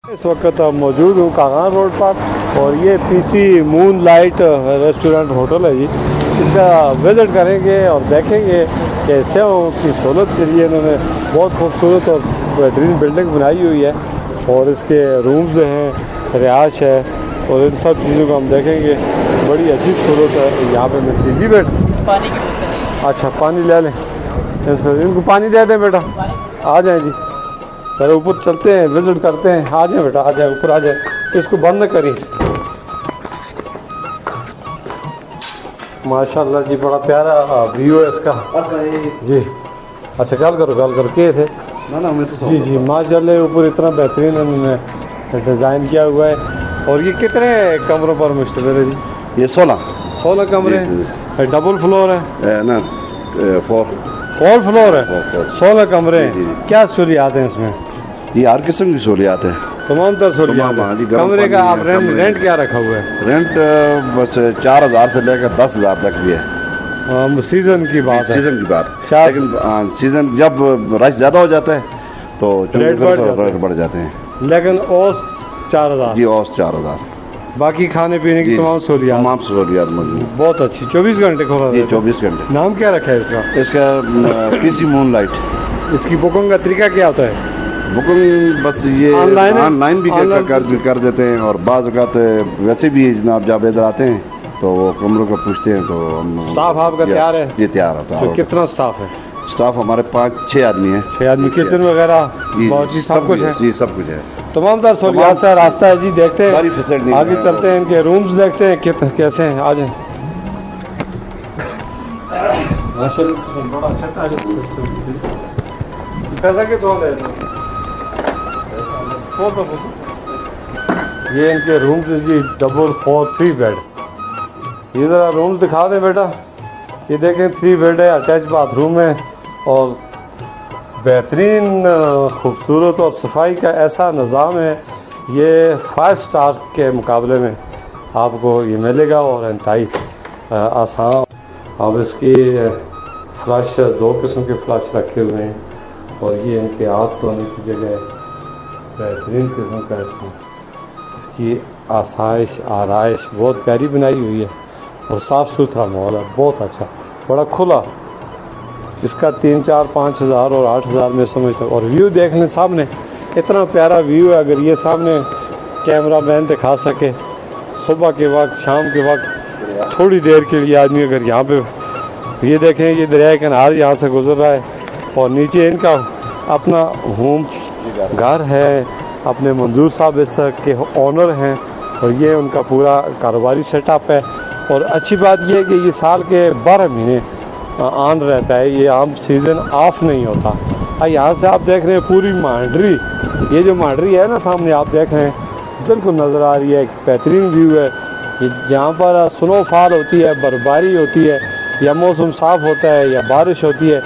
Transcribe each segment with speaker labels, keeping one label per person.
Speaker 1: इस वक्त मौजूद हूँ कागान रोड पर और ये PC moon light restaurant hotel है जी। इसका विज़िट करेंगे और देखेंगे कि सेवाओं की सहूलत के लिए इन्होंने बहुत खूबसूरत और बेहतरीन बिल्डिंग बनाई हुई है और इसके रूम्स हैं, रिहाइश है और इन सब चीज़ों को हम देखेंगे। बड़ी अच्छी सहूलत है यहाँ पे मिलती है जी। बेटा
Speaker 2: पानी की बोतल है।
Speaker 1: अच्छा पानी ले लें सर, इनको पानी दे दें बेटा। आ जाएँ जी सर, ऊपर चलते हैं, विजिट करते हैं। आ जाए बेटा, आ जाए ऊपर आ जाए। इसको बंद न करिए। माशाल्लाह जी, बड़ा प्यारा व्यू है इसका जी। अच्छा गल करो के थे
Speaker 3: ना मैं तो
Speaker 1: जी जी। माशाल्लाह ऊपर इतना बेहतरीन उन्होंने डिज़ाइन किया हुआ है। और ये कितने कमरों पर मुश्तमिल है जी?
Speaker 3: ये 16
Speaker 1: कमरे हैं, डबल फ्लोर है
Speaker 3: ना,
Speaker 1: 4 फ्लोर है, 16 कमरे हैं। क्या सहूलियात हैं इसमें?
Speaker 3: ये हर किस्म की सहूलियात है,
Speaker 1: तमाम तर सहूलियात
Speaker 3: हाँ जी।
Speaker 1: है। कमरे का आप रेंट क्या रखा हुआ है?
Speaker 3: रेंट बस 4000 से लेकर 10,000 तक भी है।
Speaker 1: सीजन की बात है,
Speaker 3: सीजन की बात।
Speaker 1: चार
Speaker 3: लेकिन सीजन जब रश ज्यादा हो जाता है तो
Speaker 1: रेट
Speaker 3: बढ़ जाते हैं।
Speaker 1: लेकिन औसत 4000
Speaker 3: जी, औसत 4000।
Speaker 1: बाकी खाने पीने की तमाम सहूलियात
Speaker 3: मौजूद।
Speaker 1: बहुत अच्छी। 24 घंटे खोला
Speaker 3: ये
Speaker 1: रहता है।
Speaker 3: 24 घंटे।
Speaker 1: नाम क्या रखा है इसका?
Speaker 3: इसका पीसी मून लाइट।
Speaker 1: इसकी बुकिंग का तरीका क्या होता है?
Speaker 3: बुकिंग बस ये ऑनलाइन भी कर देते हैं और बाज़ औक़ात वैसे भी जनाब जब इधर आते हैं तो वो कमरों को पूछते हैं तो हम।
Speaker 1: स्टाफ आपका तैयार है?
Speaker 3: ये तैयार होता है।
Speaker 1: तो कितना स्टाफ है?
Speaker 3: स्टाफ हमारे 5-6 आदमी हैं।
Speaker 1: 6 आदमी। किचन वगैरह बहुत चीज सब कुछ है
Speaker 3: जी, सब कुछ है।
Speaker 1: तमाम तर सहूलियात से रास्ता है जी। देखते
Speaker 3: सारी
Speaker 1: हैं
Speaker 3: फैसिलिटी
Speaker 1: आगे चलते हैं, इनके रूम्स देखते हैं कैसे हैं। आ जाए। बड़ा अच्छा पैसा के तो ये इनके रूम्स जी, डबल 4-3 बेड। ये जरा रूम्स दिखा दें बेटा। ये देखें 3 बेड है, अटैच बाथरूम है और बेहतरीन खूबसूरत और सफाई का ऐसा निज़ाम है। ये 5 स्टार के मुकाबले में आपको ये मिलेगा और इंतहाई आसान। अब इसकी फ्लश 2 किस्म के फ्लश रखे हुए हैं और ये इनके हाथ धोने की जगह बेहतरीन किस्म का इसमें इसकी आसाइश आराइश बहुत प्यारी बनाई हुई है और साफ़ सुथरा माहौल है, बहुत अच्छा, बड़ा खुला। इसका 3-4-5 हज़ार और 8 हज़ार में समझता हूँ। और व्यू देख लें सामने, इतना प्यारा व्यू है। अगर ये सामने कैमरा मैन दिखा सके सुबह के वक्त, शाम के वक्त, थोड़ी देर के लिए आदमी अगर यहाँ पे ये देखें, ये दरिया का नहर यहाँ से गुजर रहा है और नीचे इनका अपना होम घर है। अपने मंजूर साहब इसके ओनर हैं और ये उनका पूरा कारोबारी सेटअप है। और अच्छी बात यह है कि ये साल के 12 महीने ऑन रहता है, ये आम सीज़न ऑफ नहीं होता। यहाँ से आप देख रहे हैं पूरी मांडरी, ये जो मांडरी है ना सामने आप देख रहे हैं बिल्कुल नज़र आ रही है। एक बेहतरीन व्यू है। ये जहाँ पर स्नोफॉल होती है, बर्फबारी होती है, या मौसम साफ़ होता है या बारिश होती है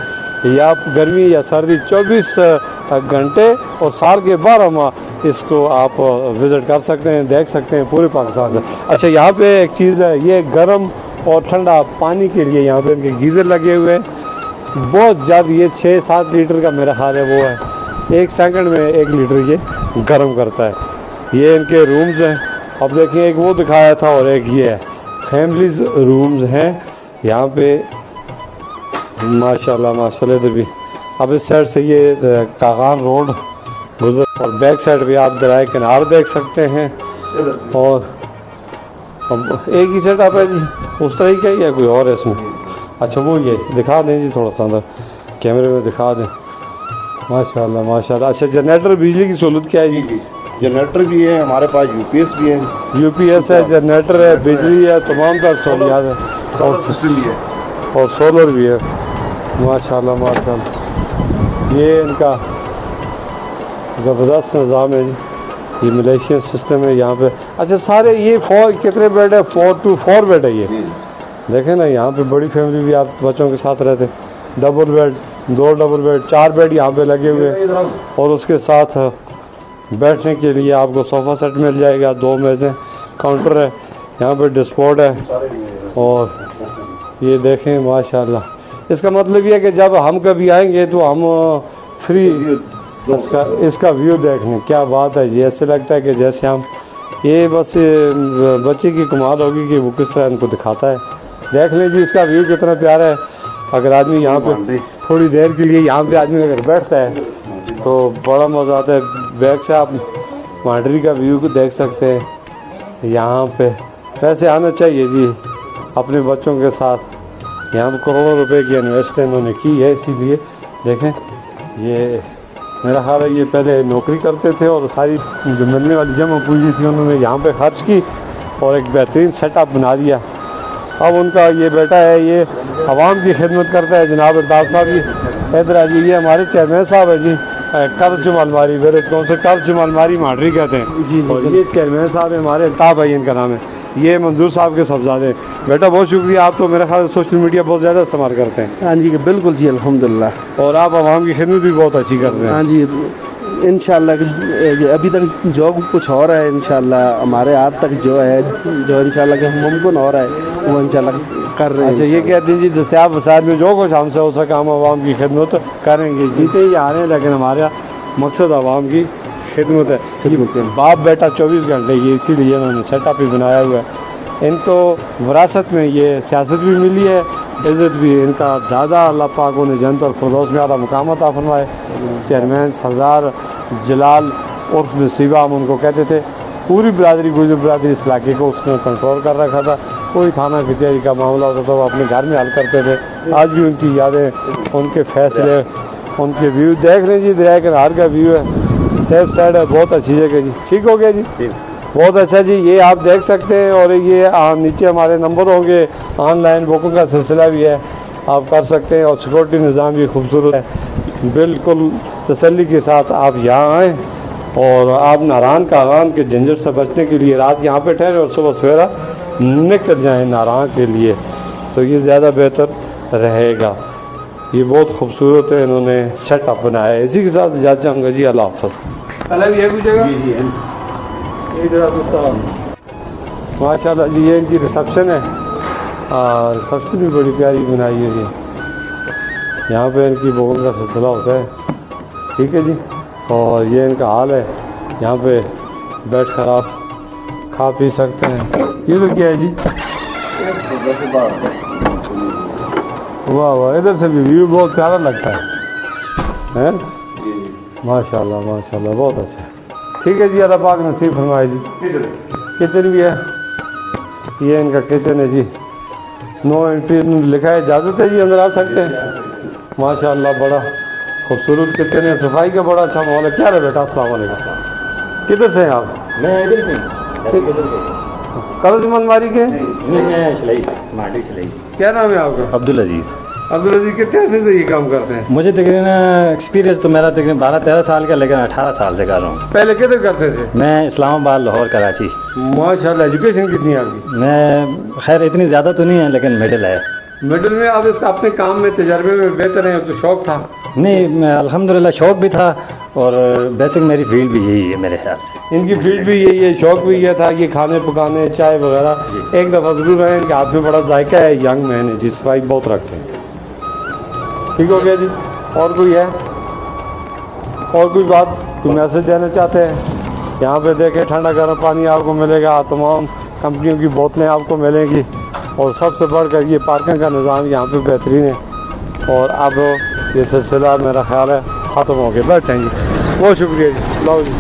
Speaker 1: या गर्मी या सर्दी, 24 घंटे और साल के 12 माह इसको आप विज़िट कर सकते हैं, देख सकते हैं पूरे पाकिस्तान से। अच्छा यहाँ पे एक चीज़ है, ये गर्म और ठंडा पानी के लिए यहाँ पे इनके गीज़र लगे हुए हैं बहुत ज़्यादा। ये 6-7 लीटर का मेरा ख्याल है वो है, 1 सेकंड में 1 लीटर ये गर्म करता है। ये इनके रूम्स हैं। अब देखिए एक वो दिखाया था और एक ये है, फैमिलीज रूम्स हैं यहाँ पे माशाल्लाह। इधर भी अब इस साइड से ये कागान रोड गुजर और बैक साइड भी आप दरिया किनार देख सकते हैं। और एक ही सेटअप है जी, उस तरह का ही है कोई और है इसमें? अच्छा वो ये दिखा दें जी, थोड़ा सा अंदर कैमरे में दिखा दें। माशाल्लाह। अच्छा जनरेटर बिजली की सहूलत क्या है जी?
Speaker 3: जनरेटर भी है हमारे पास, यूपीएस भी है।
Speaker 1: यूपीएस है, जनरेटर है, बिजली है, तमाम तर सहूलियात है
Speaker 3: और सिस्टम भी है
Speaker 1: और सोलर भी है। माशाल्लाह। ये इनका ज़बरदस्त निज़ाम है जी। ये मलेशियन सिस्टम है यहाँ पे। अच्छा सारे ये 4 कितने बेड है? 4 बेड है ये। देखें ना यहाँ पे बड़ी फैमिली भी आप बच्चों के साथ रहते, double bed, 2 double bed, 4 bed यहाँ पे लगे हुए और उसके साथ बैठने के लिए आपको सोफ़ा सेट मिल जाएगा, 2 मेज़ें, काउंटर है यहाँ पे, डिस्पोर्ट है। और ये देखें माशाल्लाह। इसका मतलब ये है कि जब हम कभी आएंगे तो हम फ्री इसका व्यू देखने क्या बात है जी। ऐसे लगता है कि जैसे हम ये बस बच्चे की कमाल होगी कि वो किस तरह इनको दिखाता है। देख लें जी इसका व्यू कितना प्यारा है। अगर आदमी यहाँ पे थोड़ी देर के लिए यहाँ पे आदमी अगर बैठता है तो बड़ा मज़ा आता है। बैक से आप मांडरी का व्यू को देख सकते हैं यहाँ पे। वैसे आना चाहिए जी अपने बच्चों के साथ। यहाँ पर करोड़ों रुपए की इन्वेस्ट इन्होंने की है, इसीलिए देखें ये मेरा ख्याल है ये पहले नौकरी करते थे और सारी जो मिलने वाली जमा पूंजी थी उन्होंने यहाँ पे खर्च की और एक बेहतरीन सेटअप बना दिया। अब उनका ये बेटा है ये आवाम की खिदमत करता है। जनाब अल्ताफ़ साहब जी इधर आ जी, ये हमारे चेयरमैन साहब है जी, कर्ज अलमारी वेरेज कौन से कर्ज अलमारी मांडरी कहते हैं जी। और ये चेयरमैन साहब है हमारे, अल्ताफ़ भाई इनका नाम है। ये मंजूर साहब के साहबजादे। बेटा बहुत शुक्रिया, आप तो मेरा ख्याल सोशल मीडिया बहुत ज़्यादा इस्तेमाल करते हैं।
Speaker 2: हाँ जी बिल्कुल जी, अल्हम्दुलिल्लाह।
Speaker 1: और आप आवाम की खिदमत भी बहुत अच्छी करते हैं।
Speaker 2: हाँ जी इंशाल्लाह। अभी तक जो कुछ हो रहा है इंशाल्लाह हमारे हाथ तक जो है जो इंशाल्लाह के मुमकिन हो रहा है वो इंशाल्लाह कर रहे हैं।
Speaker 1: अच्छा ये कहते हैं जी दस्तयाब वसाइल में जो कुछ हमसे हो सका हम आवाम की खिदमत करेंगे। जीते ही आ रहे हैं लेकिन हमारा मकसद आवाम की खिदमत है। बाप बेटा 24 घंटे ये इसीलिए इन्होंने सेटअप ही बनाया हुआ है। इनको विरासत में ये सियासत भी मिली है, इज़्ज़त भी। इनका दादा अल्लाह पाक उन्हें जन्नत और फिरदौस में आला मुकाम अता फरमाए। चेयरमैन सरदार जलाल उर्फ नसीबा हम उनको कहते थे। पूरी बिरादरी गुजर बिरादरी इस इलाके को उसने कंट्रोल कर रखा था। कोई थाना कचहरी का मामला होता था वो अपने घर में हल करते थे। आज भी उनकी यादें, उनके फैसले, उनके व्यू देख लें जी। दरिया किनार का व्यू है, सेफ साइड है, बहुत अच्छी जगह जी। ठीक हो गया जी, बहुत अच्छा जी। ये आप देख सकते हैं और ये नीचे हमारे नंबर होंगे। ऑनलाइन बुकिंग का सिलसिला भी है, आप कर सकते हैं। और सिक्योरिटी निज़ाम भी खूबसूरत है। बिल्कुल तसल्ली के साथ आप यहाँ आएँ और आप नारायण कागान के झंझट से बचने के लिए रात यहाँ पे ठहरे और सुबह सवेरा निकल जाएँ नारायण के लिए, तो ये ज़्यादा बेहतर रहेगा। ये बहुत खूबसूरत है, इन्होंने सेटअप बनाया है। इसी के साथ इजाज़त चाहूँगा जी, अल्लाह हाफ़िज़। पहले भी ये पूछेगा माशाल्लाह जी। ये इनकी रिसेप्शन है और रिसेप्शन भी बड़ी प्यारी बनाई है जी। यहाँ पे इनकी बुकिंग का सिलसिला होता है। ठीक है जी। और ये इनका हाल है, यहाँ पे बैठ कर आप खा पी सकते हैं। ये तो क्या है जी, वाह वाह, इधर से भी व्यू बहुत प्यारा लगता है माशाल्लाह माशाल्लाह, बहुत अच्छा। ठीक है जी, अल्लाह पाक नसीब फरमाए जी। किचन भी है, ये इनका किचन है जी। नो एंट्री लिखा है, इजाज़त है जी, अंदर आ सकते हैं। माशाल्लाह बड़ा खूबसूरत किचन है, सफाई का बड़ा अच्छा माहौल है। क्या है बेटा, अस्सलाम वालेकुम। किधर से हैं आप?
Speaker 4: मैं इधर से
Speaker 1: कर्ज अलमारी के।
Speaker 4: मैं
Speaker 1: क्या नाम है आपका?
Speaker 4: अब्दुल अजीज़।
Speaker 1: अब्दुल अजीज़ कितने अर्से से ये काम करते हैं?
Speaker 4: मुझे तकरीबन एक्सपीरियंस तो मेरा तकरीबन 12-13 साल का, लेकिन 18 साल से कर रहा हूँ।
Speaker 1: पहले किधर करते थे?
Speaker 4: मैं इस्लामाबाद, लाहौर, कराची।
Speaker 1: माशाल्लाह। एजुकेशन कितनी है आपकी?
Speaker 4: मैं खैर इतनी ज़्यादा तो नहीं है लेकिन मिडिल है।
Speaker 1: मिडिल में आप इसका अपने काम में तजर्बे में बेहतर है, तो शौक था?
Speaker 4: नहीं, अल्हम्दुलिल्लाह शौक भी था और बेसिक मेरी फील्ड भी यही है मेरे ख्याल से।
Speaker 1: इनकी फील्ड भी यही है, शौक भी ये था, ये खाने पकाने चाय वगैरह। एक दफ़ा ज़रूर है, इनके हाथ में बड़ा जायका है, यंग मैन है, जिस भाई बहुत रखते हैं। ठीक हो गया जी। और कोई है, और कोई बात, कोई मैसेज देना चाहते हैं? यहाँ पे देखें ठंडा गर्म पानी आपको मिलेगा, तमाम कंपनियों की बोतलें आपको मिलेंगी और सबसे बढ़कर ये पार्किंग का निज़ाम यहाँ पे बेहतरीन है। और अब ये सिलसिला मेरा ख्याल है ख़त्म हो गया, बैठ जाएंगे। बहुत शुक्रिया जी, लो जी।